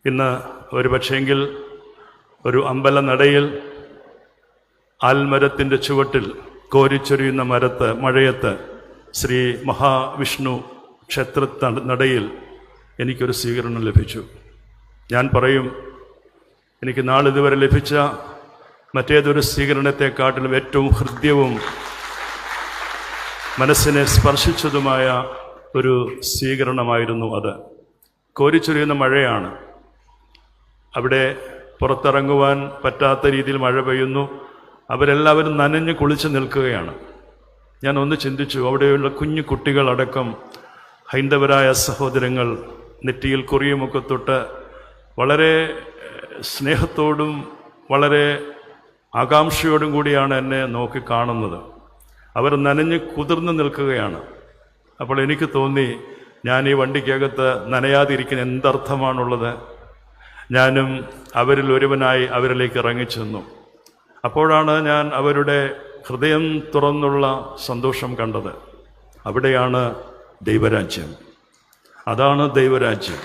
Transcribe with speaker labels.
Speaker 1: ഇന്ന് ഒരു പക്ഷേങ്കിൽ ഒരു അമ്പലനടയിൽ ആൽമരത്തിൻ്റെ ചുവട്ടിൽ കോരിച്ചൊരിയുന്ന മഴയത്ത് ശ്രീ മഹാവിഷ്ണു ക്ഷേത്ര നടയിൽ എനിക്കൊരു സ്വീകരണം ലഭിച്ചു. ഞാൻ പറയും, എനിക്ക് നാളിതുവരെ ലഭിച്ച മറ്റേതൊരു സ്വീകരണത്തെക്കാട്ടിലും ഏറ്റവും ഹൃദ്യവും മനസ്സിനെ സ്പർശിച്ചതുമായ ഒരു സ്വീകരണമായിരുന്നു അത്. കോരിച്ചൊരിയുന്ന മഴയാണ്. അവിടെ പുറത്തിറങ്ങുവാൻ പറ്റാത്ത രീതിയിൽ മഴ പെയ്യുന്നു. അവരെല്ലാവരും നനഞ്ഞ് കുളിച്ച് നിൽക്കുകയാണ്. ഞാൻ ഒന്ന് ചിന്തിച്ചു, അവിടെയുള്ള കുഞ്ഞു കുട്ടികളടക്കം ഹൈന്ദവരായ സഹോദരങ്ങൾ നെറ്റിയിൽ കുറിയുമൊക്കെ തൊട്ട് വളരെ സ്നേഹത്തോടും വളരെ ആകാംക്ഷയോടും കൂടിയാണ് എന്നെ നോക്കി കാണുന്നത്. അവർ നനഞ്ഞ് കുതിർന്ന് നിൽക്കുകയാണ്. അപ്പോൾ എനിക്ക് തോന്നി, ഞാൻ ഈ വണ്ടിക്കകത്ത് നനയാതിരിക്കുന്ന എന്തർത്ഥമാണുള്ളത്? ഞാനും അവരിൽ ഒരുവനായി അവരിലേക്ക് ഇറങ്ങിച്ചെന്നു. അപ്പോഴാണ് ഞാൻ അവരുടെ ഹൃദയം തുറന്നുള്ള സന്തോഷം കണ്ടത്. അവിടെയാണ് ദൈവരാജ്യം. അതാണ് ദൈവരാജ്യം.